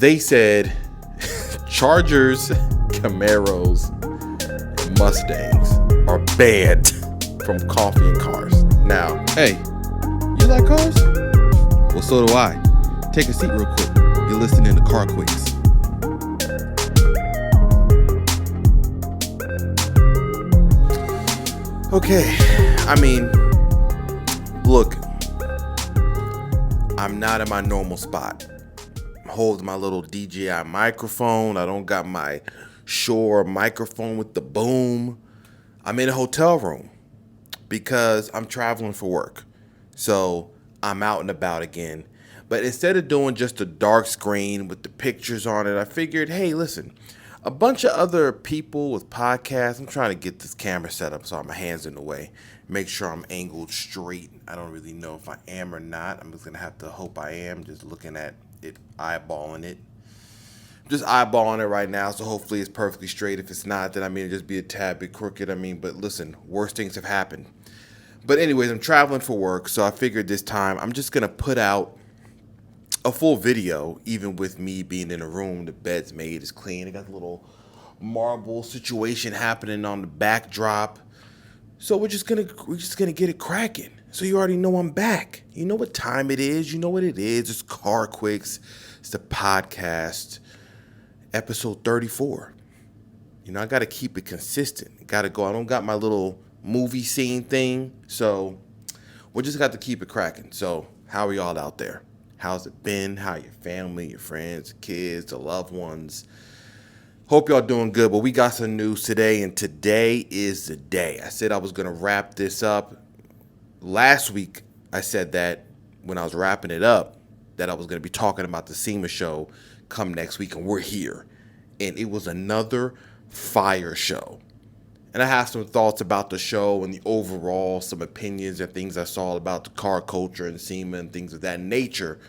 They said Chargers, Camaros, and Mustangs are banned from coffee and cars. Now, hey, you like cars? Well, so do I. Take a seat real quick. You're listening to CarQuicks. Okay, I mean, look, I'm not in my normal spot. I'm holding my little DJI microphone. I don't got my Shure microphone with the boom. I'm in a hotel room because I'm traveling for work. So I'm out and about again. But instead of doing just a dark screen with the pictures on it, I figured, hey, listen, a bunch of other people with podcasts, I'm trying to get this camera set up so my hands in the way. Make sure I'm angled straight. I don't really know if I am or not. I'm just going to have to hope I am, just looking at it, eyeballing it. I'm just eyeballing it right now, so hopefully it's perfectly straight. If it's not, then it'll just be a tad bit crooked. But listen, worse things have happened. But anyways, I'm traveling for work, so I figured this time I'm just going to put out a full video, even with me being in a room. The bed's made, it's clean. I got a little marble situation happening on the backdrop. So we're just gonna get it cracking. So you already know I'm back. You know what time it is. You know what it is. It's CarQuicks. It's the podcast, episode 34. I got to keep it consistent. Got to go. I don't got my little movie scene thing. So we just got to keep it cracking. So how are y'all out there? How's it been? How your family, your friends, kids, the loved ones? Hope y'all doing good, but we got some news today, and today is the day. I said I was going to wrap this up. Last week, I said that when I was wrapping it up, that I was going to be talking about the SEMA show come next week, and we're here. And it was another fire show. And I have some thoughts about the show and the overall, some opinions and things I saw about the car culture and SEMA and things of that nature.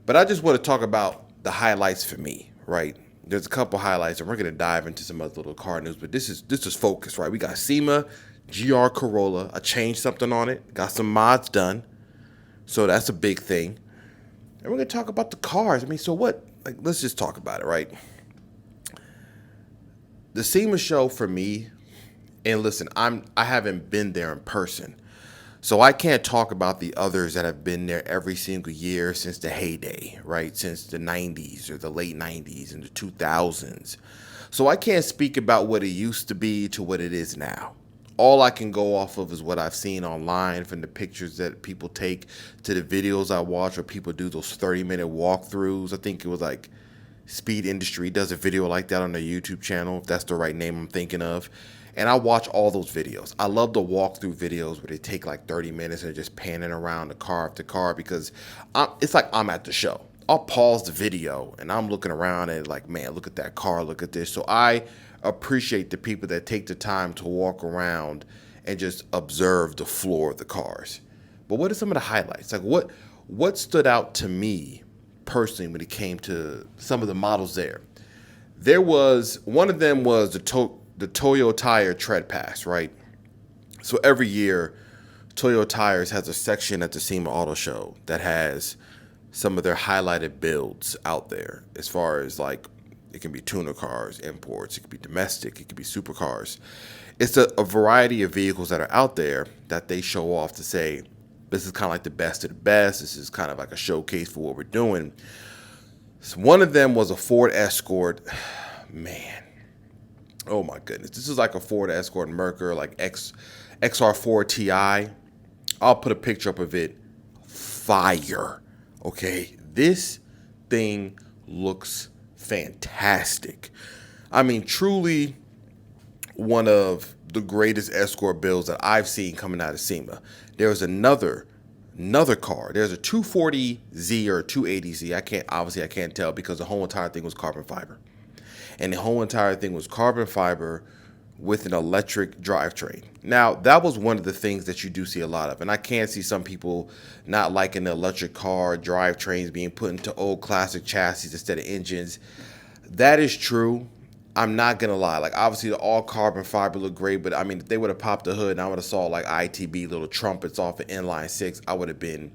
But I just want to talk about the highlights for me, right? There's a couple highlights, and we're going to dive into some other little car news. But this is focus, right? We got SEMA, GR Corolla. I changed something on it. Got some mods done. So that's a big thing. And we're going to talk about the cars. So what? Let's just talk about it, right? The SEMA show for me. And listen, I haven't been there in person, so I can't talk about the others that have been there every single year since the heyday, right? Since the 90s or the late 90s and the 2000s. So I can't speak about what it used to be to what it is now. All I can go off of is what I've seen online, from the pictures that people take to the videos I watch where people do those 30-minute walkthroughs. I think it was like Speed Industry does a video like that on their YouTube channel, if that's the right name I'm thinking of. And I watch all those videos. I love the walkthrough videos where they take like 30 minutes and just panning around the car after car, because it's like I'm at the show. I'll pause the video and I'm looking around and like, man, look at that car, look at this. So I appreciate the people that take the time to walk around and just observe the floor of the cars. But what are some of the highlights? Like what stood out to me personally when it came to some of the models there? There was, one of them was the Toyo Tire Tread Pass, right? So every year, Toyo Tires has a section at the SEMA Auto Show that has some of their highlighted builds out there, as far as like, it can be tuner cars, imports, it could be domestic, it could be supercars. It's a variety of vehicles that are out there that they show off to say, this is kind of like the best of the best. This is kind of like a showcase for what we're doing. So one of them was a Ford Escort. Man. Oh my goodness. This is like a Ford Escort Merkur, like XR4 Ti. I'll put a picture up of it. Fire. Okay. This thing looks fantastic. Truly one of the greatest Escort builds that I've seen coming out of SEMA. There's another car. There's a 240Z or 280Z. I can't tell because the whole entire thing was carbon fiber. And the whole entire thing was carbon fiber with an electric drivetrain. Now, that was one of the things that you do see a lot of. And I can see some people not liking the electric car drivetrains being put into old classic chassis instead of engines. That is true. I'm not going to lie. Like, obviously, the all carbon fiber look great. But, if they would have popped the hood and I would have saw, like, ITB little trumpets off of inline 6, I would have been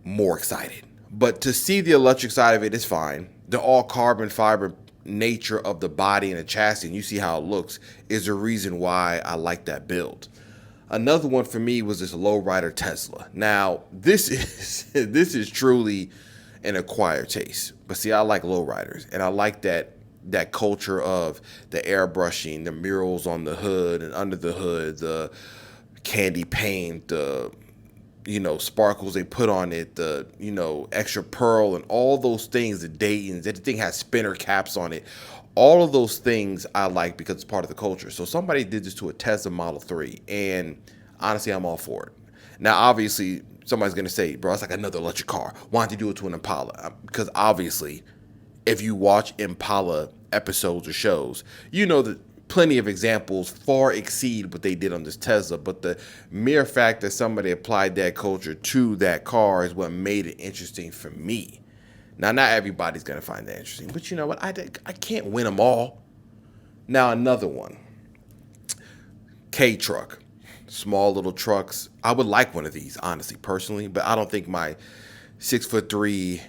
more excited. But to see the electric side of it is fine. The all carbon fiber nature of the body and the chassis, and you see how it looks, is the reason why I like that build. Another one for me was this lowrider Tesla. Now, this is this is truly an acquired taste. But see, I like lowriders, and I like that culture of the airbrushing, the murals on the hood and under the hood, the candy paint, the sparkles they put on it, the extra pearl and all those things, the Dayton's, that thing has spinner caps on it. All of those things I like because it's part of the culture. So somebody did this to a Tesla Model 3, and honestly, I'm all for it. Now, obviously, somebody's going to say, bro, it's like another electric car. Why don't you do it to an Impala? Because obviously, if you watch Impala episodes or shows, you know that plenty of examples far exceed what they did on this Tesla. But the mere fact that somebody applied that culture to that car is what made it interesting for me. Now, not everybody's going to find that interesting, but you know what? I can't win them all. Now, another one. K-Truck. Small little trucks. I would like one of these, honestly, personally, but I don't think my 6'3",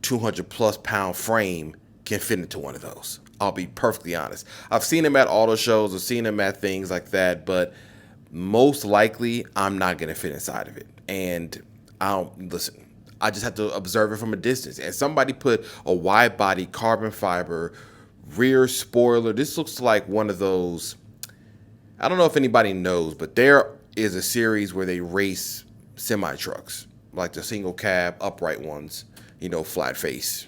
200 plus pound frame can fit into one of those. I'll be perfectly honest. I've seen them at auto shows. I've seen them at things like that, but most likely I'm not going to fit inside of it. And I just have to observe it from a distance. And somebody put a wide body carbon fiber rear spoiler. This looks like one of those, I don't know if anybody knows, but there is a series where they race semi trucks, like the single cab upright ones, flat face,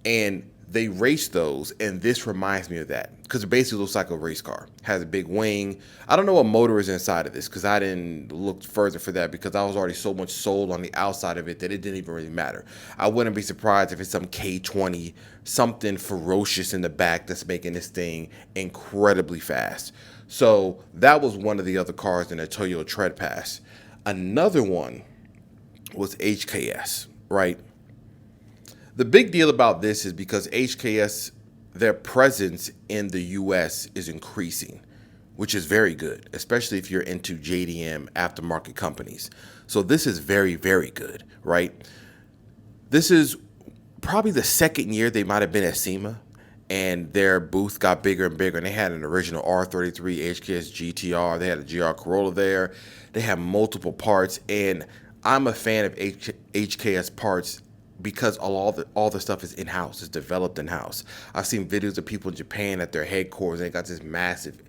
and they race those. And this reminds me of that because it basically looks like a race car. Has a big wing. I don't know what motor is inside of this because I didn't look further for that because I was already so much sold on the outside of it that it didn't even really matter. I wouldn't be surprised if it's some K20, something ferocious in the back that's making this thing incredibly fast. So that was one of the other cars in the Toyota Tread Pass. Another one was HKS, right? The big deal about this is because HKS, their presence in the U.S. is increasing, which is very good, especially if you're into JDM aftermarket companies. So this is very, very good, right? This is probably the second year they might have been at SEMA, and their booth got bigger and bigger, and they had an original R33 HKS GTR. They had a GR Corolla there. They have multiple parts, and I'm a fan of HKS parts because all the stuff is in-house. It's developed in-house. I've seen videos of people in Japan at their headquarters, and they got this massive,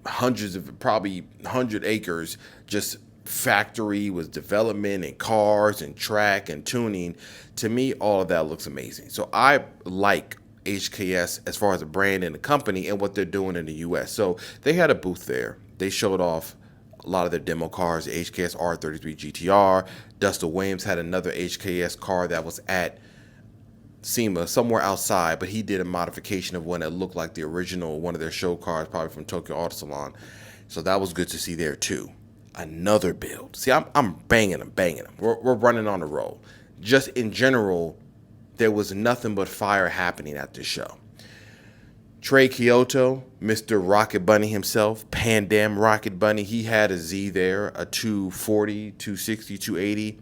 probably 100 acres, just factory with development and cars and track and tuning. To me, all of that looks amazing. So I like HKS as far as a brand and a company and what they're doing in the U.S. So they had a booth there. They showed off a lot of their demo cars, the HKS R33 GTR. Dustin Williams had another HKS car that was at SEMA, somewhere outside, but he did a modification of one that looked like the original, one of their show cars, probably from Tokyo Auto Salon. So that was good to see there too. Another build. See, I'm banging them. We're running on a roll. Just in general, there was nothing but fire happening at this show. Trey Kyoto, Mr. Rocket Bunny himself, Pandam Rocket Bunny, he had a Z there, a 240, 260, 280.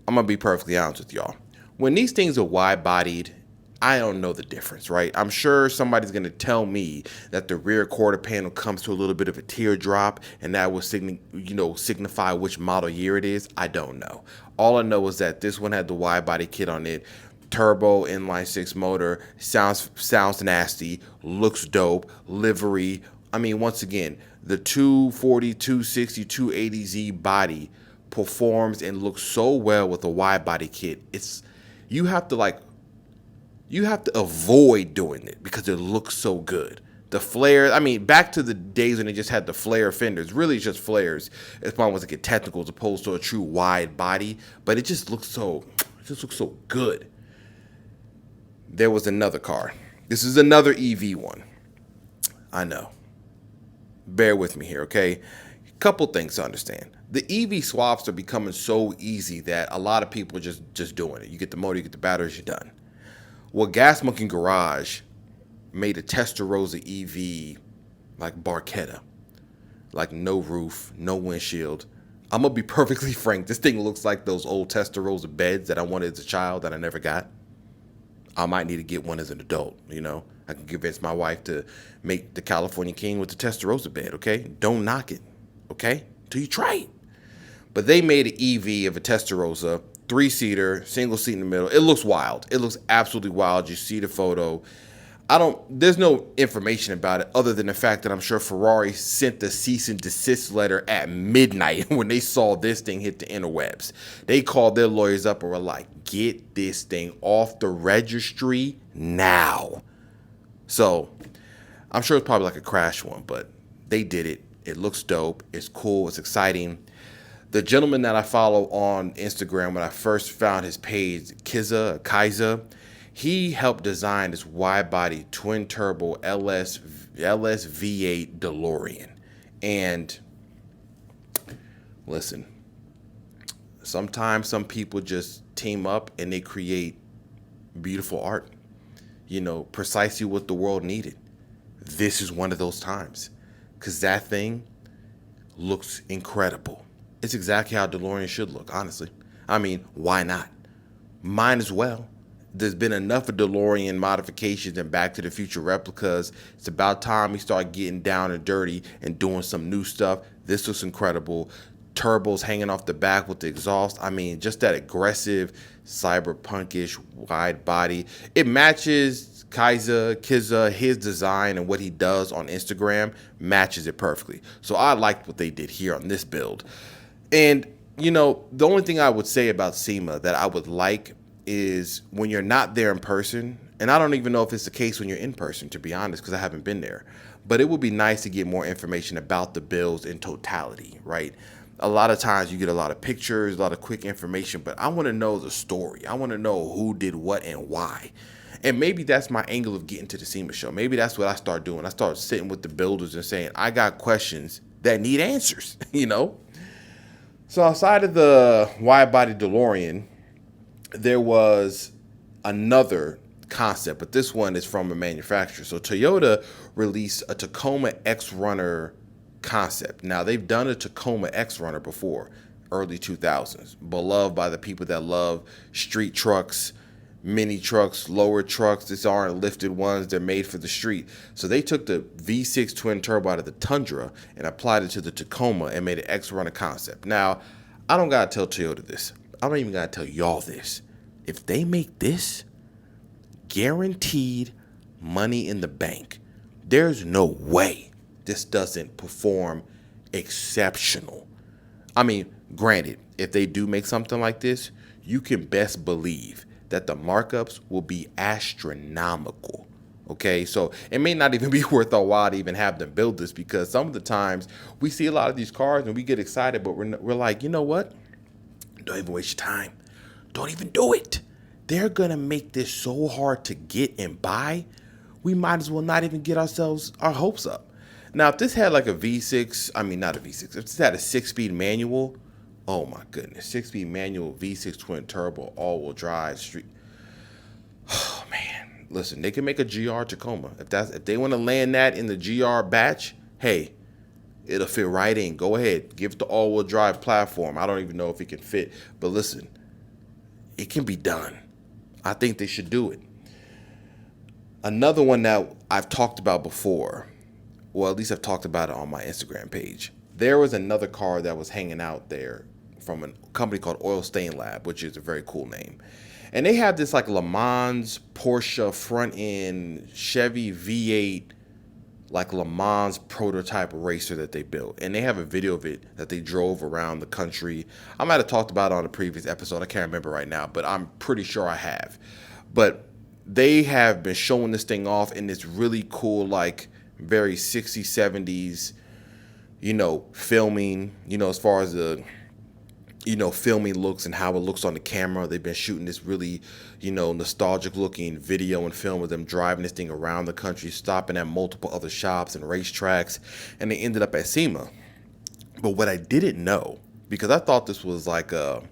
I'm going to be perfectly honest with y'all. When these things are wide-bodied, I don't know the difference, right? I'm sure somebody's going to tell me that the rear quarter panel comes to a little bit of a teardrop, and that will signify which model year it is. I don't know. All I know is that this one had the wide-body kit on it. Turbo inline six motor, sounds nasty, looks dope, livery. I mean, once again, the 240, 260, 280Z body performs and looks so well with a wide body kit. You have to avoid doing it because it looks so good. The flare, I mean, back to the days when they just had the flare fenders. Really, it's just flares. If one was to get technical as opposed to a true wide body, but it just looks so good. There was another car. This is another EV one. I know. Bear with me here, okay? Couple things to understand. The EV swaps are becoming so easy that a lot of people are just doing it. You get the motor, you get the batteries, you're done. Well, Gas Monkey Garage made a Testarossa EV like Barchetta. Like no roof, no windshield. I'm gonna be perfectly frank. This thing looks like those old Testarossa beds that I wanted as a child that I never got. I might need to get one as an adult. I can convince my wife to make the California King with the Testarossa bed. Okay, don't knock it. Okay, till you try it. But they made an EV of a Testarossa, 3-seater, single seat in the middle. It looks wild. It looks absolutely wild. You see the photo. There's no information about it other than the fact that I'm sure Ferrari sent the cease and desist letter at midnight when they saw this thing hit the interwebs. They called their lawyers up and were like, get this thing off the registry now. So I'm sure it's probably like a crash one, but they did it. It looks dope. It's cool. It's exciting. The gentleman that I follow on Instagram, when I first found his page, Kaiser, he helped design this wide-body twin-turbo LS V8 DeLorean. And listen, sometimes some people just team up and they create beautiful art. Precisely what the world needed. This is one of those times, because that thing looks incredible. It's exactly how DeLorean should look, honestly. I mean, why not? Might as well. There's been enough of DeLorean modifications and Back to the Future replicas. It's about time we start getting down and dirty and doing some new stuff. This looks incredible. Turbos hanging off the back with the exhaust. I mean, just that aggressive, cyberpunkish, wide body. It matches Kizza, his design and what he does on Instagram matches it perfectly. So I liked what they did here on this build. And, the only thing I would say about SEMA that I would like is when you're not there in person, and I don't even know if it's the case when you're in person, to be honest, because I haven't been there, but it would be nice to get more information about the builds in totality, right? A lot of times you get a lot of pictures, a lot of quick information, but I want to know the story. I want to know who did what and why. And maybe that's my angle of getting to the SEMA show. Maybe that's what I start doing. I start sitting with the builders and saying, I got questions that need answers, So outside of the wide-body DeLorean, there was another concept, but this one is from a manufacturer. So Toyota released a Tacoma X-Runner concept. Now, they've done a Tacoma X-Runner before, early 2000s, beloved by the people that love street trucks, mini trucks, lower trucks. These aren't lifted ones. They're made for the street. So they took the V6 twin turbo out of the Tundra and applied it to the Tacoma and made an X-Runner concept. Now, I don't got to tell Toyota this. I don't even got to tell y'all this. If they make this, guaranteed money in the bank. There's no way this doesn't perform exceptional. I mean, granted, if they do make something like this, you can best believe that the markups will be astronomical. Okay, so it may not even be worth our while to even have them build this, because some of the times we see a lot of these cars and we get excited, but we're like, you know what? Don't even waste your time. Don't even do it. They're going to make this so hard to get and buy, we might as well not even get our hopes up. Now, if this had like a V6, I mean, not a V6, if this had a 6-speed manual, oh my goodness, 6-speed manual, V6 twin turbo, all-wheel drive, street. Oh man, listen, they can make a GR Tacoma. If they want to land that in the GR batch, hey, it'll fit right in. Go ahead, give it the all-wheel drive platform. I don't even know if it can fit, but listen, it can be done. I think they should do it. Another one that I've talked about before, well, at least I've talked about it on my Instagram page. There was another car that was hanging out there from a company called Oil Stain Lab, which is a very cool name. And they have this like Le Mans Porsche front end Chevy V8 like Le Mans prototype racer that they built. And they have a video of it that they drove around the country. I might have talked about it on a previous episode. I can't remember right now, but I'm pretty sure I have. But they have been showing this thing off in this really cool, like very 60s, 70s, filming, as far as the, filming looks and how it looks on the camera. They've been shooting this really, nostalgic looking video and film of them driving this thing around the country, stopping at multiple other shops and racetracks, and they ended up at SEMA. But what I didn't know, because I thought this was like a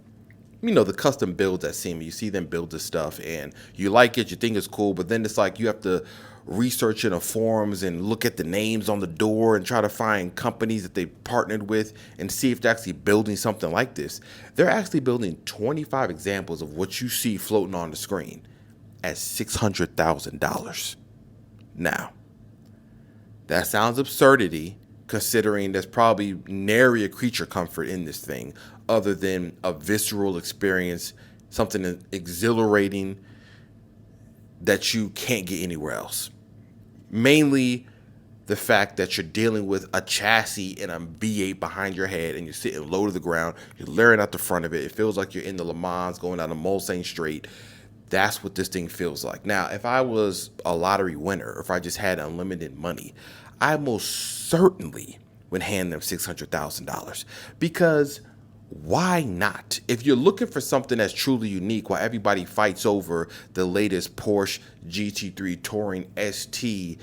the custom builds at SEMA. You see them build this stuff and you like it, you think it's cool, but then it's like you have to research in the forums and look at the names on the door and try to find companies that they partnered with and see if they're actually building something like this. They're actually building 25 examples of what you see floating on the screen at $600,000. Now, that sounds absurdity, considering there's probably nary a creature comfort in this thing other than a visceral experience, something exhilarating that you can't get anywhere else. Mainly the fact that you're dealing with a chassis and a V8 behind your head and you're sitting low to the ground, you're layering out the front of it. It feels like you're in the Le Mans going down a Mulsanne Straight. That's what this thing feels like. Now, if I was a lottery winner, or if I just had unlimited money, I most certainly would hand them $600,000, because why not? If you're looking for something that's truly unique, while everybody fights over the latest Porsche GT3 Touring ST,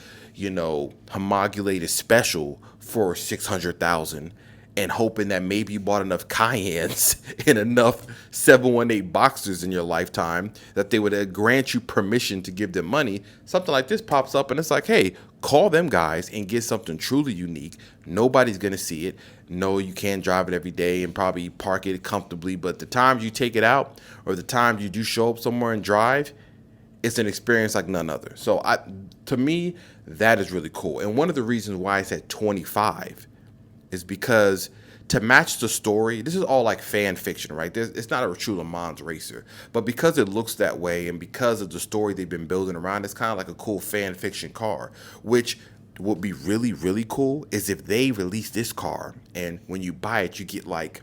homologated special for $600,000, and hoping that maybe you bought enough Cayennes and enough 718 Boxers in your lifetime that they would grant you permission to give them money, something like this pops up and it's like, hey, call them guys and get something truly unique. Nobody's going to see it. No, you can't drive it every day and probably park it comfortably, but the times you take it out or the times you do show up somewhere and drive, it's an experience like none other. So to me, that is really cool. And one of the reasons why it's at 25 is because to match the story, this is all like fan fiction, right? It's not a true Le Mans racer, but because it looks that way and because of the story they've been building around, it's kind of like a cool fan fiction car, which would be really, really cool is if they release this car and when you buy it, you get like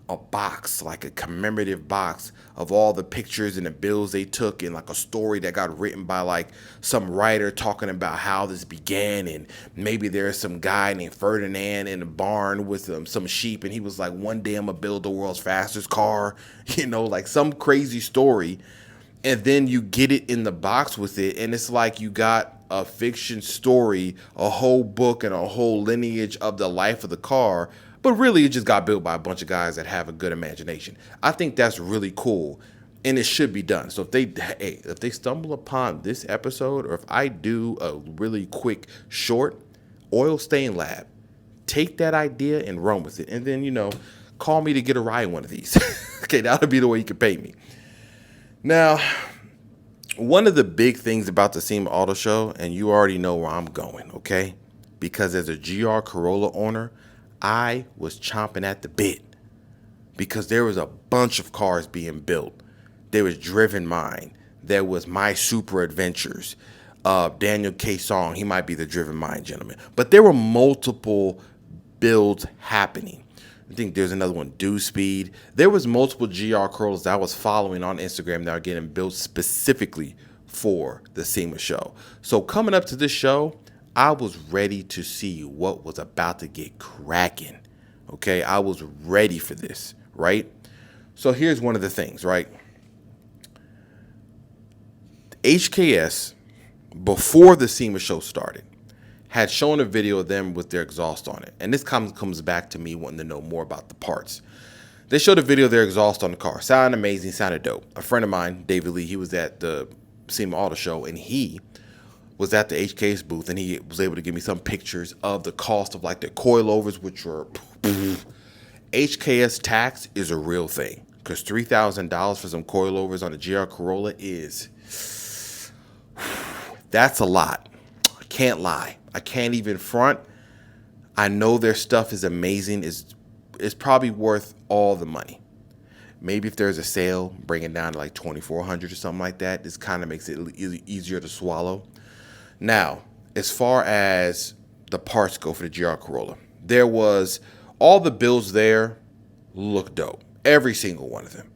a box, like a commemorative box of all the pictures and the bills they took and like a story that got written by like some writer talking about how this began, and maybe there's some guy named Ferdinand in a barn with some sheep and he was like, one day I'm gonna build the world's fastest car, like some crazy story, and then you get it in the box with it and it's like you got a fiction story, a whole book and a whole lineage of the life of the car. But really, it just got built by a bunch of guys that have a good imagination. I think that's really cool, and it should be done. So if they stumble upon this episode, or if I do a really quick, short oil stain lab, take that idea and run with it, and then call me to get a ride in one of these. Okay, that'll be the way you can pay me. Now, one of the big things about the SEMA Auto Show, and you already know where I'm going, okay? Because as a GR Corolla owner, I was chomping at the bit because there was a bunch of cars being built. There was Driven Mind. There was My Super Adventures. Daniel K. Song, he might be the Driven Mind gentleman. But there were multiple builds happening. I think there's another one, Do Speed. There was multiple GR Corollas that I was following on Instagram that are getting built specifically for the SEMA show. So coming up to this show, I was ready to see what was about to get cracking. Okay, I was ready for this, right? So here's one of the things, right? HKS, before the SEMA show started, had shown a video of them with their exhaust on it. And this comes back to me wanting to know more about the parts. They showed a video of their exhaust on the car. Sounded amazing, sounded dope. A friend of mine, David Lee, he was at the SEMA Auto Show, and he was at the HKS booth, and he was able to give me some pictures of the cost of like the coilovers, which were HKS tax is a real thing, because $3,000 for some coilovers on a GR Corolla that's a lot. I can't lie. I can't even front. I know their stuff is amazing. It's probably worth all the money. Maybe if there's a sale, bring it down to like $2,400 or something like that. This kind of makes it easier to swallow. Now, as far as the parts go for the GR Corolla, there was all the builds there look dope. Every single one of them.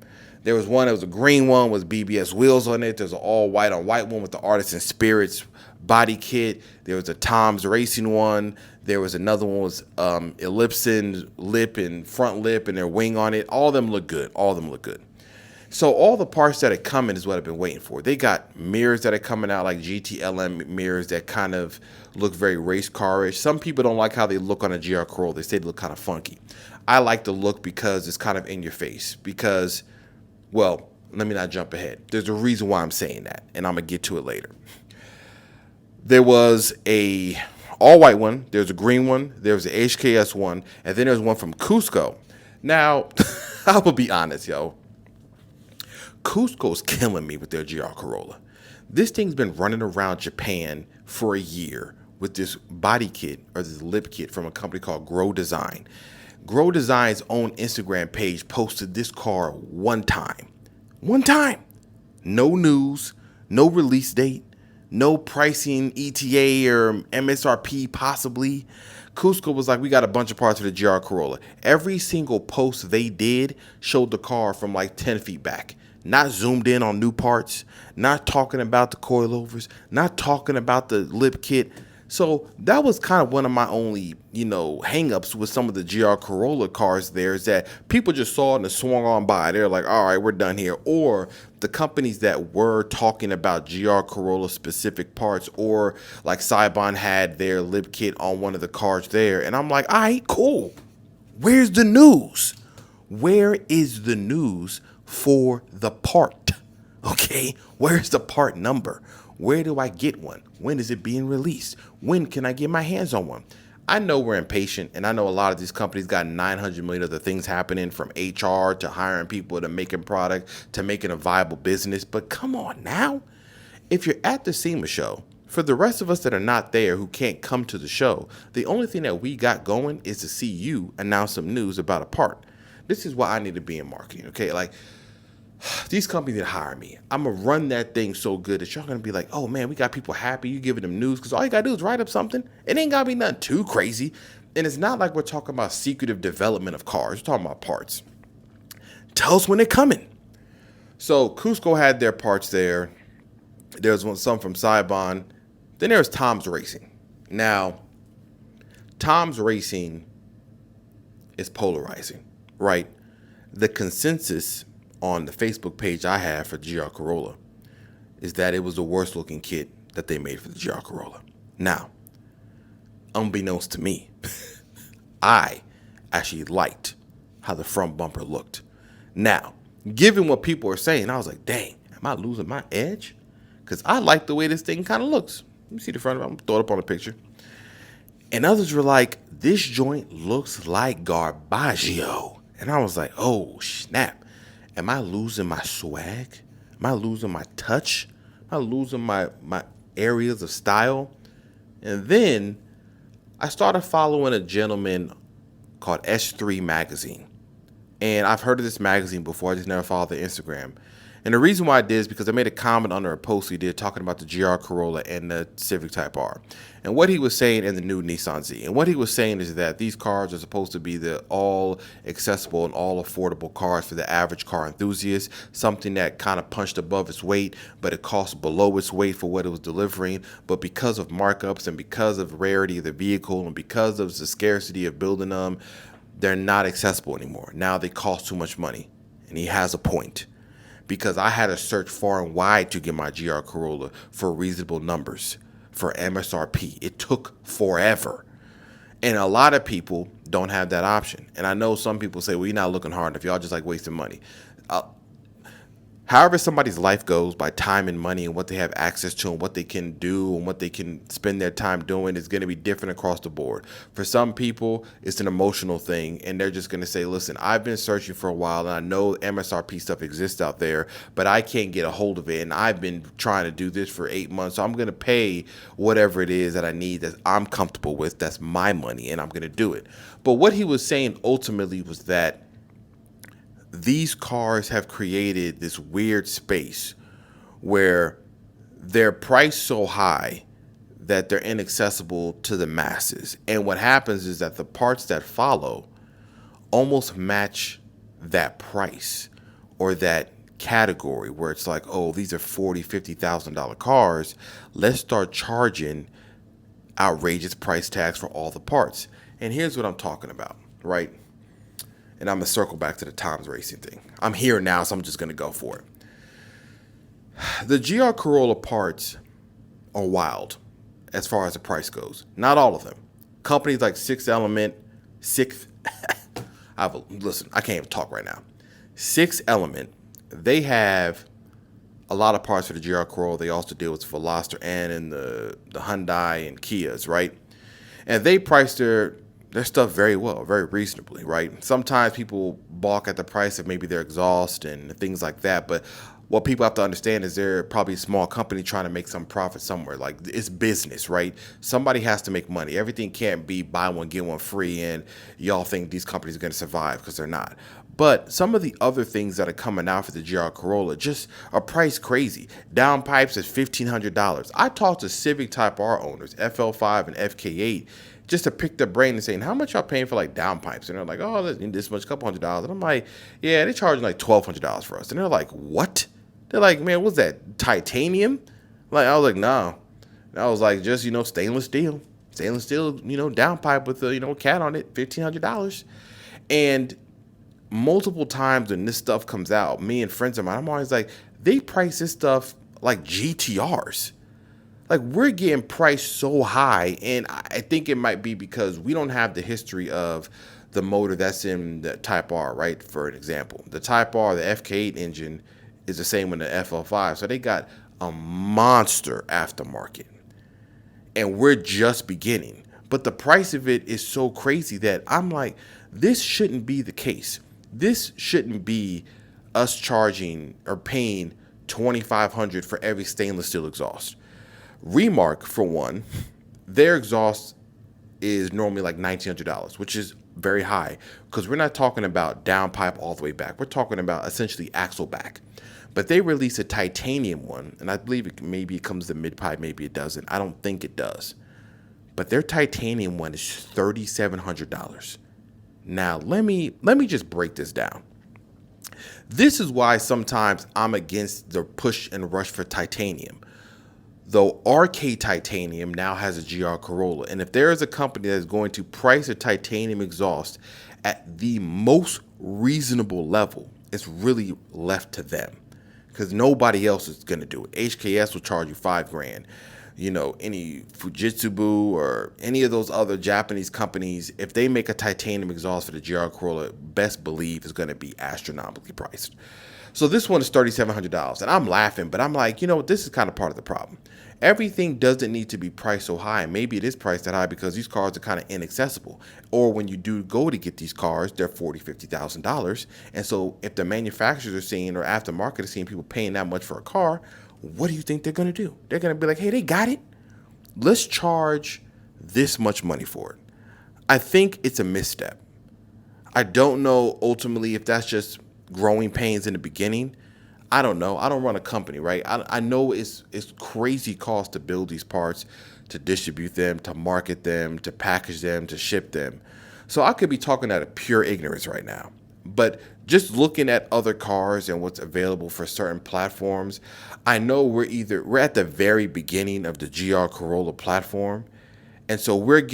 There was one that was a green one with BBS wheels on it. There's an all white on white one with the Artisan Spirits body kit. There was a Tom's Racing one. There was another one with Ellipson lip and front lip and their wing on it. All of them look good. All of them look good. So all the parts that are coming is what I've been waiting for. They got mirrors that are coming out, like GTLM mirrors that kind of look very race car-ish. Some people don't like how they look on a GR Corolla. They say they look kind of funky. I like the look because it's kind of in your face. Because Well, let me not jump ahead. There's a reason why I'm saying that, and I'm going to get to it later. There was a all white one, there's a green one, there's a HKS one, and then there's one from Cusco. Now, I will be honest, yo. Cusco's killing me with their GR Corolla. This thing's been running around Japan for a year with this body kit or this lip kit from a company called Grow Design. Grow Design's own Instagram page posted this car one time. One time. No news, no release date, no pricing, ETA or MSRP possibly. Cusco was like, we got a bunch of parts for the GR Corolla. Every single post they did showed the car from like 10 feet back. Not zoomed in on new parts, not talking about the coilovers, not talking about the lip kit. So that was kind of one of my only, hangups with some of the GR Corolla cars there is that people just saw it and swung on by. They're like, all right, we're done here. Or the companies that were talking about GR Corolla specific parts, or like Saibon had their lip kit on one of the cars there. And I'm like, all right, cool. Where's the news? Where is the news for the part? Okay, where's the part number? Where do I get one? When is it being released? When can I get my hands on one? I know we're impatient, and I know a lot of these companies got 900 million other things happening, from HR to hiring people to making product to making a viable business. But come on now. If you're at the SEMA show, for the rest of us that are not there who can't come to the show, the only thing that we got going is to see you announce some news about a part. This is why I need to be in marketing, okay? Like, these companies that hire me, I'm going to run that thing so good that y'all going to be like, oh, man, we got people happy. You giving them news, because all you got to do is write up something. It ain't got to be nothing too crazy. And it's not like we're talking about secretive development of cars. We're talking about parts. Tell us when they're coming. So Cusco had their parts there. There's some from Saibon. Then there's Tom's Racing. Now, Tom's Racing is polarizing, right? The consensus on the Facebook page I have for GR Corolla is that it was the worst looking kit that they made for the GR Corolla. Now, unbeknownst to me, I actually liked how the front bumper looked. Now, given what people are saying, I was like, dang, am I losing my edge? Because I like the way this thing kind of looks. Let me see the front of it. I'm going to throw it up on a picture. And others were like, this joint looks like Garbaggio. And I was like, oh, snap. Am I losing my swag? Am I losing my touch? Am I losing my areas of style? And then I started following a gentleman called S3 Magazine. And I've heard of this magazine before. I just never followed the Instagram. And the reason why I did is because I made a comment under a post he did talking about the GR Corolla and the Civic Type R. And what he was saying in the new Nissan Z. And what he was saying is that these cars are supposed to be the all accessible and all affordable cars for the average car enthusiast. Something that kind of punched above its weight, but it cost below its weight for what it was delivering. But because of markups and because of rarity of the vehicle and because of the scarcity of building them, they're not accessible anymore. Now they cost too much money. And he has a point. Because I had to search far and wide to get my GR Corolla for reasonable numbers, for MSRP. It took forever. And a lot of people don't have that option. And I know some people say, well, you're not looking hard enough. Y'all just like wasting money. However somebody's life goes by time and money and what they have access to and what they can do and what they can spend their time doing is going to be different across the board. For some people, it's an emotional thing, and they're just going to say, listen, I've been searching for a while, and I know MSRP stuff exists out there, but I can't get a hold of it, and I've been trying to do this for 8 months, so I'm going to pay whatever it is that I need that I'm comfortable with. That's my money, and I'm going to do it. But what he was saying ultimately was that these cars have created this weird space where they're priced so high that they're inaccessible to the masses. And what happens is that the parts that follow almost match that price or that category where it's like, oh, these are $40,000, $50,000 cars. Let's start charging outrageous price tags for all the parts. And here's what I'm talking about, right? And I'm going to circle back to the Tom's Racing thing. I'm here now, so I'm just going to go for it. The GR Corolla parts are wild as far as the price goes. Not all of them. Companies like Sixth Element, listen, I can't even talk right now. Sixth Element, they have a lot of parts for the GR Corolla. They also deal with Veloster and the Hyundai and Kias, right? And they price their stuff very well, very reasonably, right? Sometimes people balk at the price of maybe their exhaust and things like that, but what people have to understand is they're probably a small company trying to make some profit somewhere. Like, it's business, right? Somebody has to make money. Everything can't be buy one, get one free, and y'all think these companies are going to survive, because they're not. But some of the other things that are coming out for the GR Corolla just are priced crazy. Downpipes is $1,500. I talked to Civic Type R owners, FL5 and FK8, just to pick their brain and saying, how much y'all paying for like downpipes? And they're like, oh, this much, couple $100. And I'm like, yeah, they're charging like $1,200 for us. And they're like, what? They're like, man, what's that, titanium? Like, I was like, no. And I was like, just, stainless steel. Stainless steel, downpipe with a, cat on it, $1,500. And multiple times when this stuff comes out, me and friends of mine, I'm always like, they price this stuff like GTRs. Like, we're getting priced so high, and I think it might be because we don't have the history of the motor that's in the Type R, right? For an example, the Type R, the FK8 engine is the same with the FL5, so they got a monster aftermarket, and we're just beginning. But the price of it is so crazy that I'm like, this shouldn't be the case. This shouldn't be us charging or paying $2,500 for every stainless steel exhaust. Remark, for one, their exhaust is normally like $1,900, which is very high, because we're not talking about downpipe all the way back. We're talking about essentially axle back. But they release a titanium one, and I believe maybe it comes to mid-pipe, maybe it doesn't. I don't think it does. But their titanium one is $3,700. Now, let me just break this down. This is why sometimes I'm against the push and rush for titanium. Though RK Titanium now has a GR Corolla, and if there is a company that is going to price a titanium exhaust at the most reasonable level, it's really left to them, because nobody else is going to do it. HKS will charge you $5,000. Any Fujitsu or any of those other Japanese companies, if they make a titanium exhaust for the GR Corolla, best believe is going to be astronomically priced. So this one is $3,700, and I'm laughing, but I'm like, this is kind of part of the problem. Everything doesn't need to be priced so high. Maybe it is priced that high because these cars are kind of inaccessible. Or when you do go to get these cars, they're $40,000, $50,000. And so if the manufacturers are seeing, or aftermarket is seeing people paying that much for a car, what do you think they're going to do? They're going to be like, hey, they got it. Let's charge this much money for it. I think it's a misstep. I don't know ultimately if that's just growing pains in the beginning. I don't know. I don't run a company, right? I know it's crazy cost to build these parts, to distribute them, to market them, to package them, to ship them. So I could be talking out of pure ignorance right now. But just looking at other cars and what's available for certain platforms, I know we're at the very beginning of the GR Corolla platform. And so we're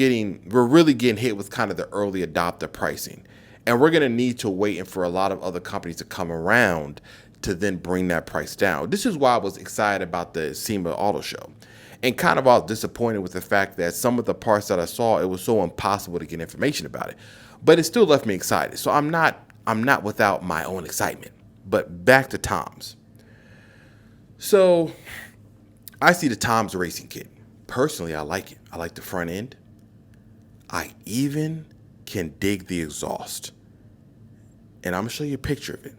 really getting hit with kind of the early adopter pricing. And we're going to need to wait for a lot of other companies to come around to then bring that price down. This is why I was excited about the SEMA Auto Show. And kind of I was disappointed with the fact that some of the parts that I saw, it was so impossible to get information about it. But it still left me excited. So I'm not without my own excitement. But back to Tom's. So I see the Tom's Racing Kit. Personally, I like it. I like the front end. I even can dig the exhaust. And I'm going to show you a picture of it.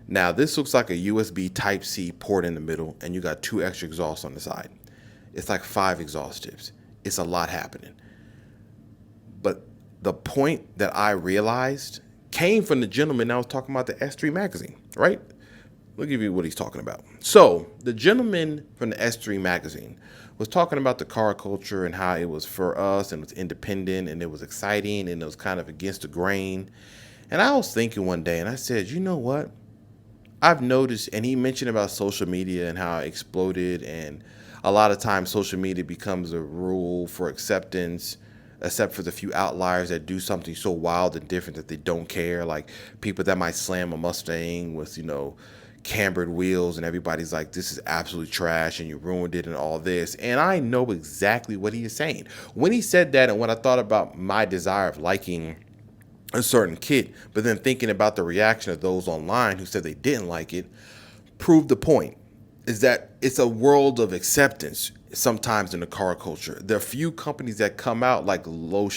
Now, this looks like a USB Type-C port in the middle, and you got 2 extra exhausts on the side. It's like 5 exhaust tips. It's a lot happening. But the point that I realized came from the gentleman that was talking about the S3 magazine, right? We'll give you what he's talking about. So the gentleman from the S3 magazine was talking about the car culture and how it was for us and it was independent and it was exciting and it was kind of against the grain. And I was thinking one day, and I said, you know what? I've noticed, and he mentioned about social media and how it exploded, and a lot of times social media becomes a rule for acceptance, except for the few outliers that do something so wild and different that they don't care, like people that might slam a Mustang with, cambered wheels, and everybody's like, this is absolutely trash and you ruined it and all this. And I know exactly what he is saying. When he said that, and when I thought about my desire of liking a certain kit, but then thinking about the reaction of those online who said they didn't like it, proved the point is that it's a world of acceptance sometimes in the car culture. There are few companies that come out like Low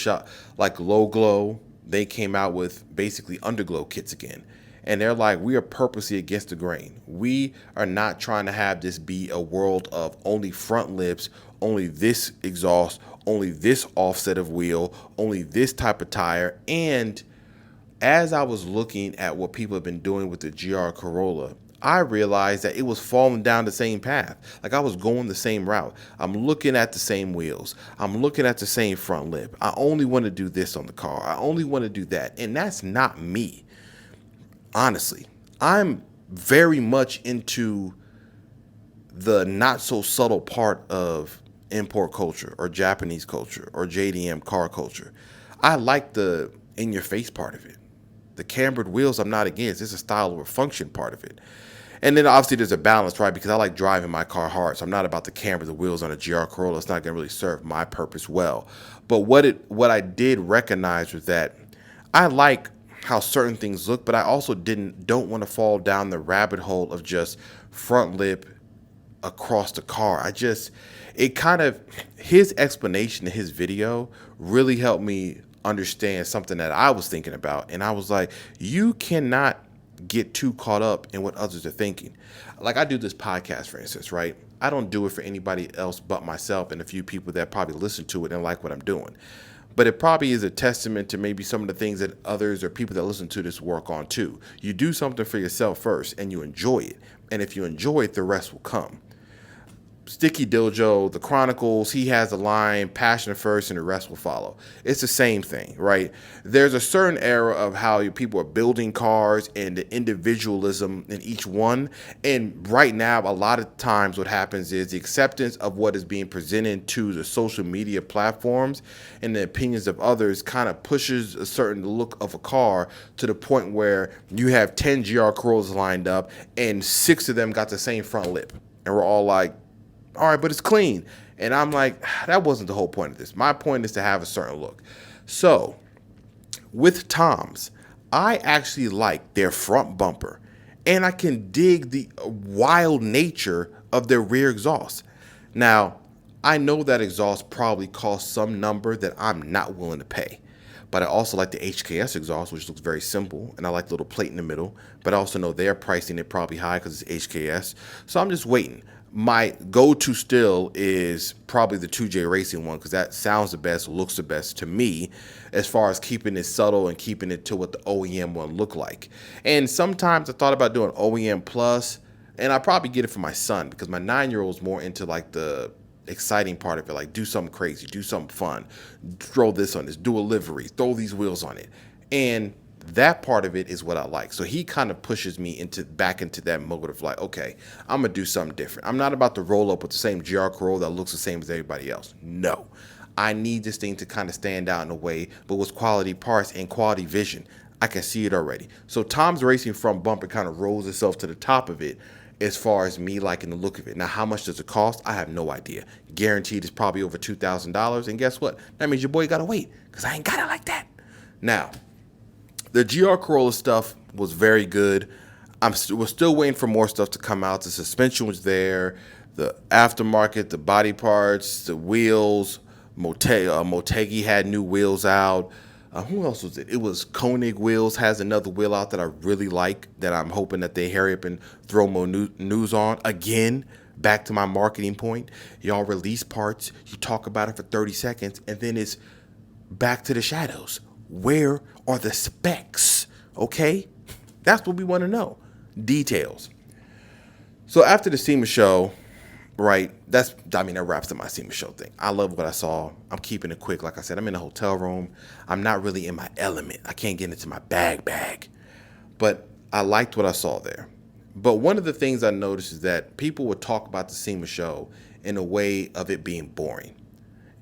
Glow. They came out with basically underglow kits again. And they're like, we are purposely against the grain. We are not trying to have this be a world of only front lips, only this exhaust, only this offset of wheel, only this type of tire. And as I was looking at what people have been doing with the GR Corolla, I realized that it was falling down the same path. Like I was going the same route. I'm looking at the same wheels. I'm looking at the same front lip. I only want to do this on the car. I only want to do that. And that's not me. Honestly, I'm very much into the not so subtle part of import culture or Japanese culture or JDM car culture. I like the in your face part of it. The cambered wheels, I'm not against. It's a style or function part of it. And then obviously there's a balance, right? Because I like driving my car hard. So I'm not about to camber the wheels on a GR Corolla. It's not going to really serve my purpose well. But what I did recognize was that I like how certain things look, but I also don't want to fall down the rabbit hole of just front lip across the car. His explanation in his video really helped me understand something that I was thinking about. And I was like, you cannot get too caught up in what others are thinking. Like I do this podcast, for instance, right? I don't do it for anybody else but myself and a few people that probably listen to it and like what I'm doing. But it probably is a testament to maybe some of the things that others or people that listen to this work on too. You do something for yourself first and you enjoy it. And if you enjoy it, the rest will come. Sticky Dojo, the Chronicles, he has a line, passion first and the rest will follow. It's the same thing, right? There's a certain era of how people are building cars and the individualism in each one. And right now, a lot of times what happens is the acceptance of what is being presented to the social media platforms and the opinions of others kind of pushes a certain look of a car to the point where you have 10 GR Corollas lined up and 6 of them got the same front lip. And we're all like, all right, but it's clean. And I'm like, that wasn't the whole point of this. My point is to have a certain look. So with Tom's, I actually like their front bumper and I can dig the wild nature of their rear exhaust. Now, I know that exhaust probably costs some number that I'm not willing to pay. But I also like the HKS exhaust, which looks very simple, and I like the little plate in the middle. But I also know they're pricing it probably high because it's HKS. So I'm just waiting. My go-to still is probably the 2J Racing one because that sounds the best, looks the best to me as far as keeping it subtle and keeping it to what the OEM one look like. And sometimes I thought about doing OEM Plus, and I probably get it for my son because my 9-year-old is more into like the exciting part of it, like do something crazy, do something fun, throw this on this, do a livery, throw these wheels on it. And that part of it is what I like. So he kind of pushes me back into that mode of like, okay, I'm gonna do something different. I'm not about to roll up with the same GR Corolla that looks the same as everybody else. No, I need this thing to kind of stand out in a way, but with quality parts and quality vision. I can see it already. So Tom's Racing front bumper kind of rolls itself to the top of it as far as me liking the look of it. Now, how much does it cost? I have no idea. Guaranteed it's probably over $2,000. And guess what? That means your boy got to wait because I ain't got it like that. Now, the GR Corolla stuff was very good. We're still waiting for more stuff to come out. The suspension was there, the aftermarket, the body parts, the wheels. Motegi had new wheels out. Who else was it? It was Koenig Wheels has another wheel out that I really like that I'm hoping that they hurry up and throw more news on. Again, back to my marketing point. Y'all release parts, you talk about it for 30 seconds, and then it's back to the shadows. Where are the specs? Okay? That's what we want to know. Details. So after the SEMA show, right, that wraps up my SEMA show thing. I love what I saw. I'm keeping it quick. Like I said, I'm in a hotel room. I'm not really in my element. I can't get into my bag. But I liked what I saw there. But one of the things I noticed is that people would talk about the SEMA show in a way of it being boring.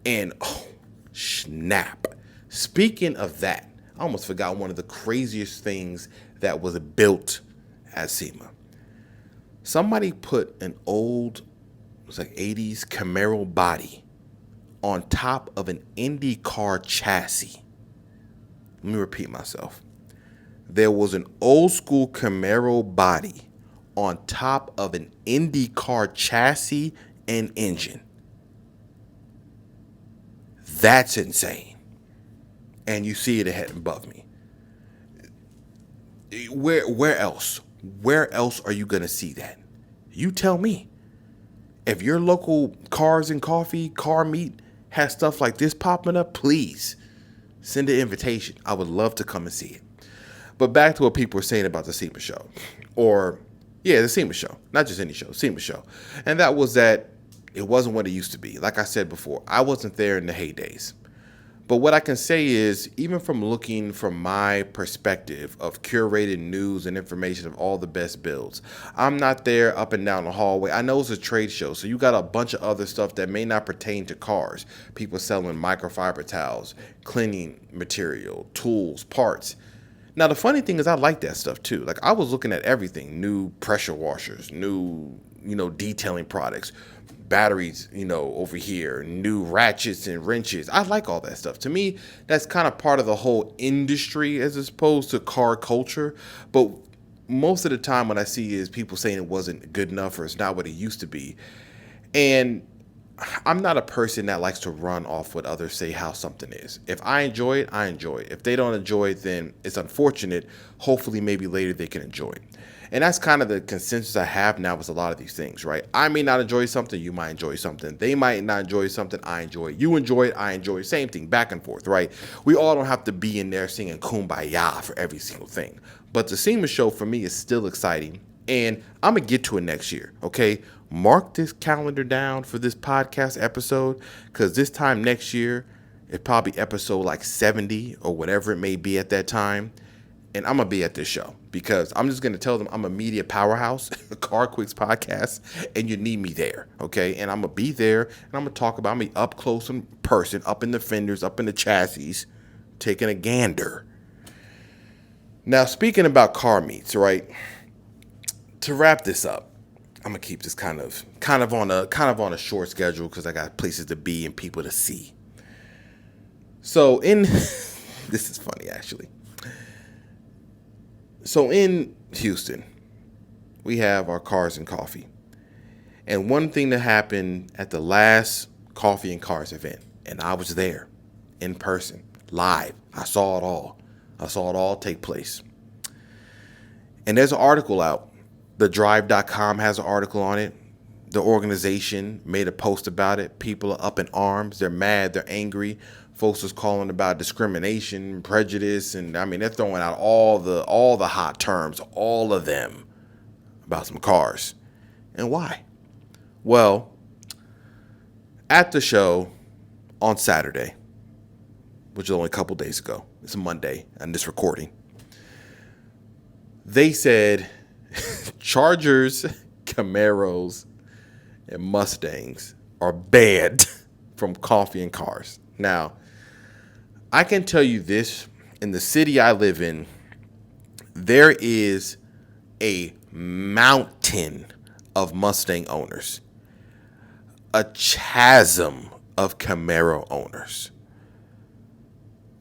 And, oh, snap. Speaking of that, I almost forgot one of the craziest things that was built at SEMA. Somebody put an old, it was like 80s Camaro body on top of an Indy car chassis. Let me repeat myself. There was an old school Camaro body on top of an IndyCar chassis and engine. That's insane. And you see it ahead above me. Where else? Where else are you going to see that? You tell me. If your local Cars and Coffee, Car Meet has stuff like this popping up, please send an invitation. I would love to come and see it. But back to what people were saying about the SEMA show. The SEMA show. Not just any show, SEMA show. And that was that it wasn't what it used to be. Like I said before, I wasn't there in the heydays. But what I can say is, even from looking from my perspective of curated news and information of all the best builds, I'm not there up and down the hallway. I know it's a trade show, so you got a bunch of other stuff that may not pertain to cars. People selling microfiber towels, cleaning material, tools, parts. Now, the funny thing is I like that stuff too. Like, I was looking at everything, new pressure washers, new, detailing products, batteries, over here, new ratchets and wrenches. I like all that stuff. To me, that's kind of part of the whole industry as opposed to car culture. But most of the time what I see is people saying it wasn't good enough or it's not what it used to be. And I'm not a person that likes to run off what others say how something is. If I enjoy it, I enjoy it. If they don't enjoy it, then it's unfortunate. Hopefully, maybe later they can enjoy it. And that's kind of the consensus I have now with a lot of these things, right? I may not enjoy something, you might enjoy something. They might not enjoy something, I enjoy it. You enjoy it, I enjoy it. Same thing, back and forth, right? We all don't have to be in there singing Kumbaya for every single thing. But the SEMA show for me is still exciting. And I'm going to get to it next year, okay? Mark this calendar down for this podcast episode, because this time next year, it's probably episode like 70 or whatever it may be at that time. And I'm going to be at this show because I'm just going to tell them I'm a media powerhouse, a CarQuicks podcast, and you need me there, okay? And I'm going to be there, and I'm going to talk about me up close in person, up in the fenders, up in the chassis, taking a gander. Now, speaking about car meets, right? To wrap this up, I'm gonna keep this kind of on a short schedule because I got places to be and people to see. So this is funny actually. So in Houston, we have our Cars and Coffee, and one thing that happened at the last Coffee and Cars event, and I was there, in person, live. I saw it all. I saw it all take place. And there's an article out. TheDrive.com has an article on it. The organization made a post about it. People are up in arms. They're mad. They're angry. Folks is calling about discrimination, prejudice, and I mean they're throwing out all the hot terms, all of them, about some cars. And why? Well, at the show on Saturday, which is only a couple days ago, it's a Monday, and this recording, they said Chargers, Camaros, and Mustangs are banned from Coffee and Cars. Now, I can tell you this, in the city I live in, there is a mountain of Mustang owners, a chasm of Camaro owners,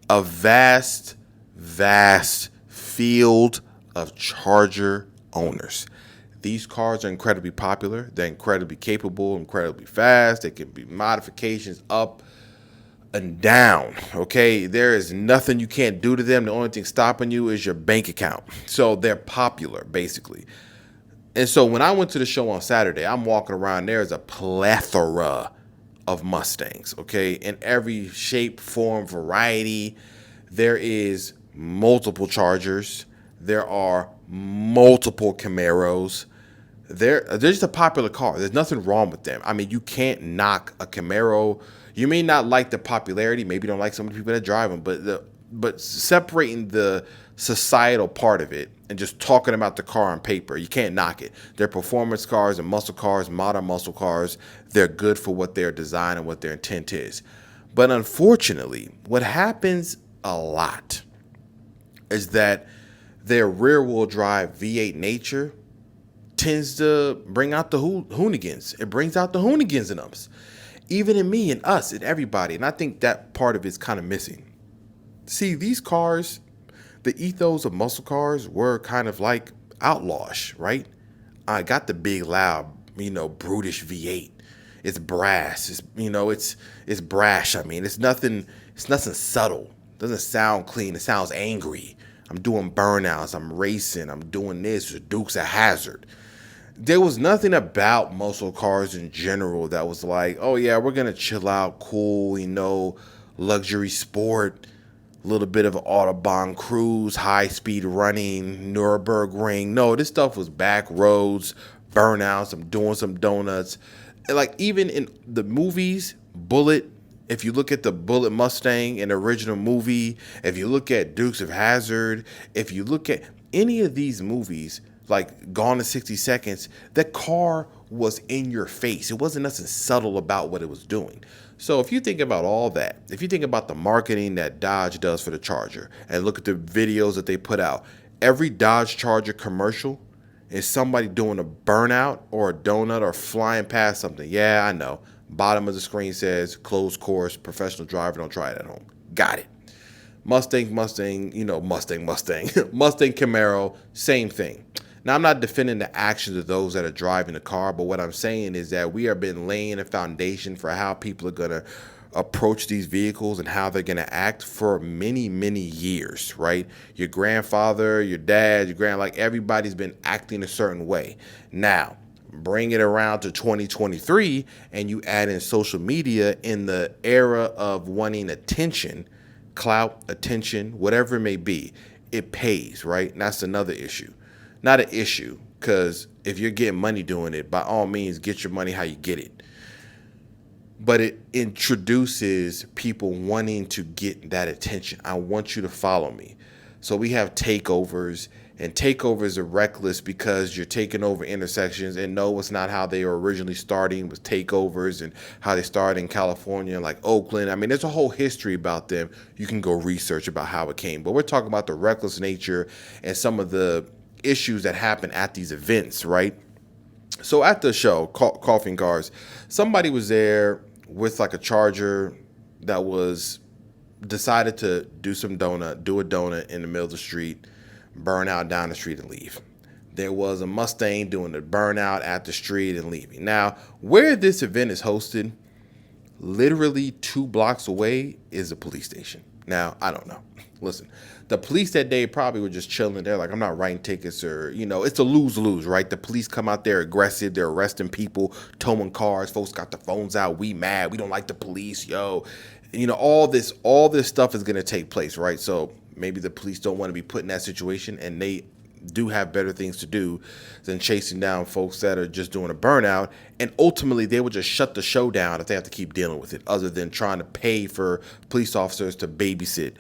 a vast, vast field of Charger owners. These cars are incredibly popular. They're incredibly capable, incredibly fast. They can be modifications up and down, okay? There is nothing you can't do to them. The only thing stopping you is your bank account. So they're popular, basically. And so when I went to the show on Saturday, I'm walking around. There's a plethora of Mustangs, okay? In every shape, form, variety. There is multiple Chargers. There are multiple Camaros. They're just a popular car. There's nothing wrong with them. I mean, you can't knock a Camaro. You may not like the popularity. Maybe you don't like some of the people that drive them. But separating the societal part of it and just talking about the car on paper, you can't knock it. They're performance cars and muscle cars, modern muscle cars. They're good for what their design and what their intent is. But unfortunately, what happens a lot is that their rear-wheel drive V8 nature tends to bring out the hooligans. It brings out the hooligans in us, even in me and us and everybody. And I think that part of it's kind of missing. See, these cars, the ethos of muscle cars were kind of like outlawish, right? I got the big, loud, brutish V8. It's brass. It's brash. I mean, it's nothing subtle. It doesn't sound clean. It sounds angry. I'm doing burnouts. I'm racing. I'm doing this. Dukes of Hazzard. There was nothing about muscle cars in general that was like, oh yeah, we're gonna chill out, cool, luxury sport, a little bit of Autobahn cruise, high speed running, Nürburgring. No, this stuff was back roads, burnouts. I'm doing some donuts. Like even in the movies, Bullet. If you look at the Bullet Mustang in the original movie, if you look at Dukes of Hazzard, if you look at any of these movies, like Gone in 60 Seconds, that car was in your face. It wasn't nothing subtle about what it was doing. So if you think about all that, if you think about the marketing that Dodge does for the Charger and look at the videos that they put out, every Dodge Charger commercial is somebody doing a burnout or a donut or flying past something. Yeah, I know. Bottom of the screen says closed course, professional driver, don't try it at home. Got it. Mustang, Mustang, Mustang, Camaro, same thing. Now, I'm not defending the actions of those that are driving the car, but what I'm saying is that we have been laying a foundation for how people are going to approach these vehicles and how they're going to act for many, many years, right? Your grandfather, your dad, like everybody's been acting a certain way. Now, bring it around to 2023 and you add in social media in the era of wanting attention, clout, attention, whatever it may be, it pays, right? And that's another issue. Not an issue, because if you're getting money doing it, by all means, get your money how you get it. But it introduces people wanting to get that attention. I want you to follow me. So we have takeovers, and takeovers are reckless because you're taking over intersections. And no, it's not how they were originally starting with takeovers and how they started in California, like Oakland. I mean, there's a whole history about them. You can go research about how it came. But we're talking about the reckless nature and some of the issues that happen at these events, right? So at the show, Coffin Cars, somebody was there with like a Charger that was decided to do a donut in the middle of the street, burn out down the street and leave. There was a Mustang doing the burnout at the street and leaving. Now, where this event is hosted, literally 2 blocks away is a police station. Now, I don't know. Listen, the police that day probably were just chilling. They're like, I'm not writing tickets or, it's a lose-lose, right? The police come out there aggressive. They're arresting people, towing cars. Folks got the phones out. We mad. We don't like the police, yo. All this stuff is going to take place, right? So maybe the police don't want to be put in that situation, and they do have better things to do than chasing down folks that are just doing a burnout. And ultimately, they will just shut the show down if they have to keep dealing with it, other than trying to pay for police officers to babysit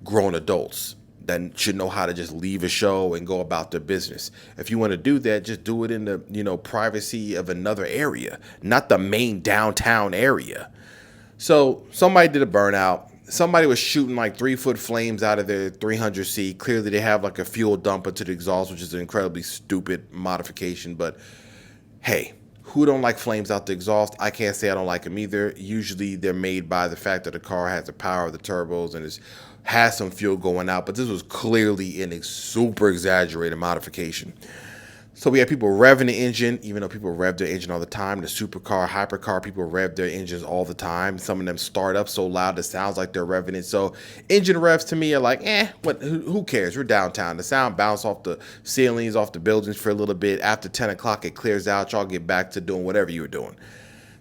grown adults that should know how to just leave a show and go about their business. If you want to do that, just do it in the privacy of another area, not the main downtown area. So somebody did a burnout. Somebody was shooting like 3-foot flames out of their 300C. Clearly, they have like a fuel dumper to the exhaust, which is an incredibly stupid modification. But hey, who don't like flames out the exhaust? I can't say I don't like them either. Usually, they're made by the fact that the car has the power of the turbos and has some fuel going out. But this was clearly a super exaggerated modification. So we had people revving the engine, even though people rev their engine all the time. The supercar, hypercar, people rev their engines all the time. Some of them start up so loud it sounds like they're revving it. So engine revs to me are like, who cares? We're downtown. The sound bounce off the ceilings, off the buildings for a little bit. After 10 o'clock, it clears out. Y'all get back to doing whatever you were doing.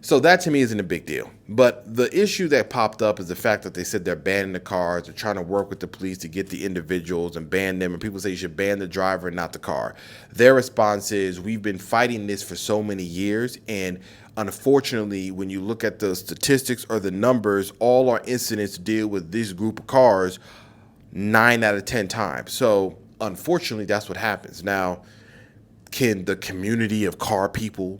So that to me isn't a big deal. But the issue that popped up is the fact that they said they're banning the cars. They're trying to work with the police to get the individuals and ban them. And people say you should ban the driver, not the car. Their response is, we've been fighting this for so many years. And unfortunately, when you look at the statistics or the numbers, all our incidents deal with this group of cars 9 out of 10 times. So unfortunately, that's what happens. Now, can the community of car people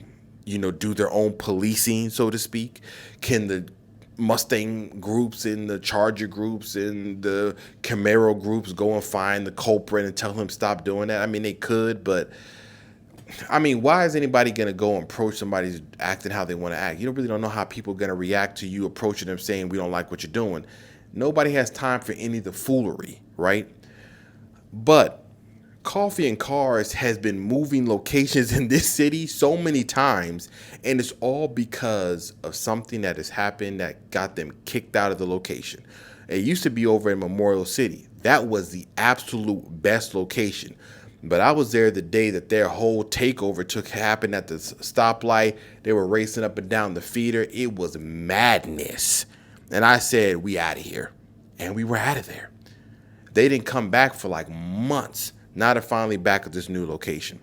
do their own policing, so to speak? Can the Mustang groups and the Charger groups and the Camaro groups go and find the culprit and tell him stop doing that? I mean, they could, but why is anybody going to go and approach somebody who's acting how they want to act? You really don't know how people are going to react to you approaching them saying, we don't like what you're doing. Nobody has time for any of the foolery, right? But Coffee and Cars has been moving locations in this city so many times, and it's all because of something that has happened that got them kicked out of the location. It used to be over in Memorial City. That was the absolute best location. But I was there the day that their whole takeover happened at the stoplight. They were racing up and down the feeder. It was madness. And I said, we out of here. And we were out of there. They didn't come back for like months. Now they're finally back at this new location.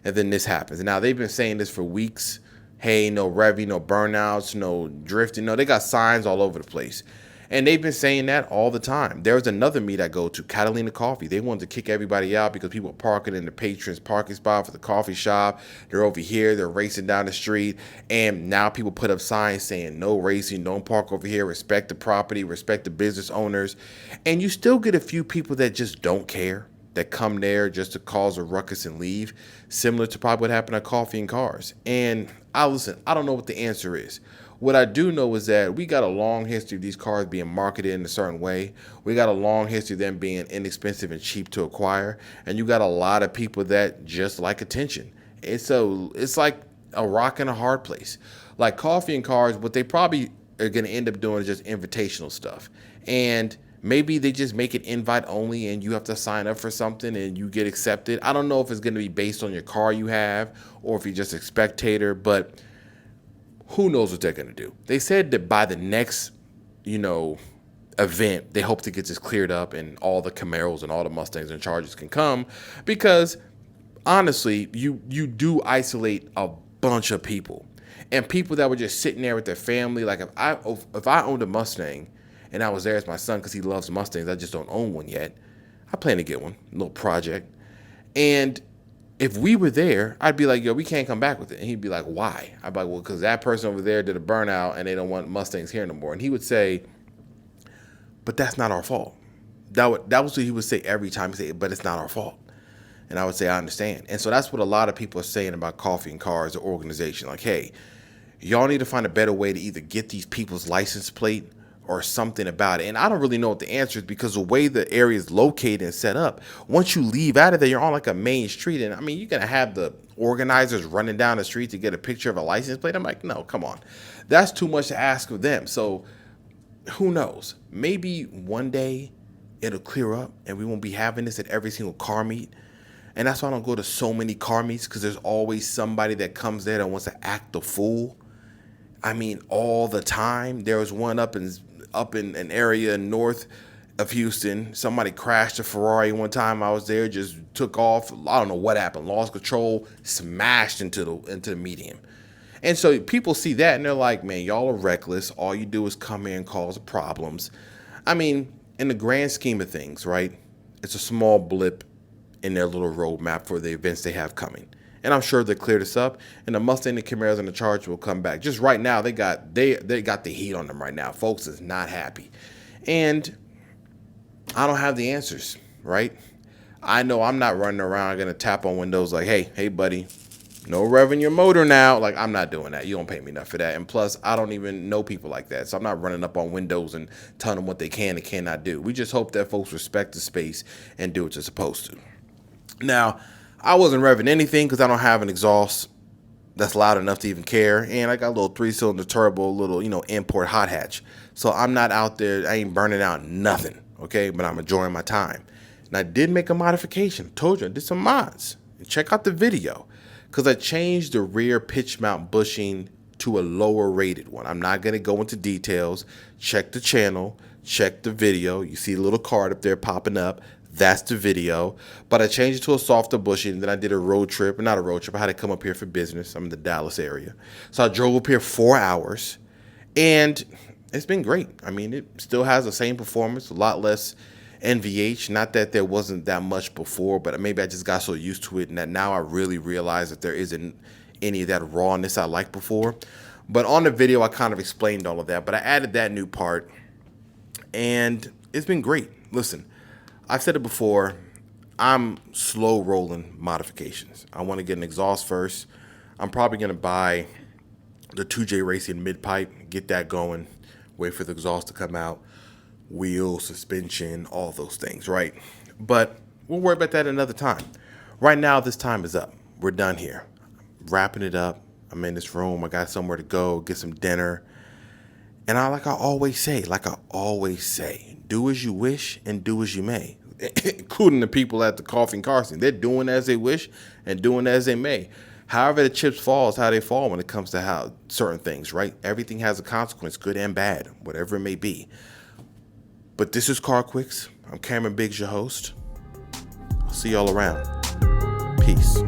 And then this happens. And now they've been saying this for weeks. Hey, no revving, no burnouts, no drifting. No, they got signs all over the place. And they've been saying that all the time. There was another meet I go to, Catalina Coffee. They wanted to kick everybody out because people are parking in the patrons' parking spot for the coffee shop. They're over here. They're racing down the street. And now people put up signs saying no racing, don't park over here, respect the property, respect the business owners. And you still get a few people that just don't care, that come there just to cause a ruckus and leave, similar to probably what happened at Coffee and Cars. And I don't know what the answer is. What I do know is that we got a long history of these cars being marketed in a certain way. We got a long history of them being inexpensive and cheap to acquire. And you got a lot of people that just like attention. It's like a rock and a hard place. Like Coffee and Cars, what they probably are going to end up doing is just invitational stuff. And maybe they just make it invite only and you have to sign up for something and you get accepted. I don't know if it's going to be based on your car you have or if you're just a spectator, but who knows what they're going to do. They said that by the next, event, they hope to get this cleared up and all the Camaros and all the Mustangs and Chargers can come, because honestly, you do isolate a bunch of people and people that were just sitting there with their family. Like if I owned a Mustang and I was there as my son because he loves Mustangs, I just don't own one yet. I plan to get one, a little project. And if we were there, I'd be like, yo, we can't come back with it. And he'd be like, why? I'd be like, well, because that person over there did a burnout and they don't want Mustangs here no more. And he would say, but that's not our fault. That was what he would say every time. He'd say, but it's not our fault. And I would say, I understand. And so that's what a lot of people are saying about Coffee and Cars, the organization. Like, hey, y'all need to find a better way to either get these people's license plate or something about it. And I don't really know what the answer is, because the way the area is located and set up, once you leave out of there, you're on like a main street. And I mean, you're going to have the organizers running down the street to get a picture of a license plate. I'm like, no, come on. That's too much to ask of them. So who knows? Maybe one day it'll clear up and we won't be having this at every single car meet. And that's why I don't go to so many car meets, because there's always somebody that comes there that wants to act the fool. I mean, all the time. There was one up in an area north of Houston. Somebody crashed a Ferrari one time. I was there, just took off. I don't know what happened. Lost control, smashed into the median. And so people see that and they're like, man, y'all are reckless. All you do is come here and cause problems. I mean, in the grand scheme of things, right? It's a small blip in their little roadmap for the events they have coming. And I'm sure they'll clear this up, and the Mustang, the Camaros, and the Charger will come back. Just right now, they got the heat on them right now. Folks is not happy. And I don't have the answers, right? I know I'm not running around going to tap on windows like, hey, buddy, no revving your motor now. Like, I'm not doing that. You don't pay me enough for that. And plus, I don't even know people like that. So I'm not running up on windows and telling them what they can and cannot do. We just hope that folks respect the space and do what they're supposed to. Now, I wasn't revving anything because I don't have an exhaust that's loud enough to even care. And I got a little 3-cylinder turbo, little, import hot hatch. So I'm not out there. I ain't burning out nothing. Okay. But I'm enjoying my time. And I did make a modification. I told you I did some mods. And check out the video, because I changed the rear pitch mount bushing to a lower rated one. I'm not going to go into details. Check the channel. Check the video. You see a little card up there popping up. That's the video. But I changed it to a softer bushing. Then I did a road trip. Not a road trip. I had to come up here for business. I'm in the Dallas area. So I drove up here 4 hours. And it's been great. I mean, it still has the same performance. A lot less NVH. Not that there wasn't that much before, but maybe I just got so used to it, and that now I really realize that there isn't any of that rawness I liked before. But on the video, I kind of explained all of that. But I added that new part. And it's been great. Listen. I've said it before, I'm slow rolling modifications. I want to get an exhaust first. I'm probably going to buy the 2J Racing mid pipe, get that going, wait for the exhaust to come out. wheel, suspension, all those things, right? But we'll worry about that another time. Right now, this time is up. We're done here. Wrapping it up. I'm in this room. I got somewhere to go, get some dinner. And like I always say, do as you wish and do as you may, including the people at the coffin Carson. They're doing as they wish and doing as they may. However the chips fall is how they fall when it comes to how certain things, right? Everything has a consequence, good and bad, whatever it may be. But this is CarQuicks. I'm Cameron Biggs, your host. I'll see y'all around. Peace.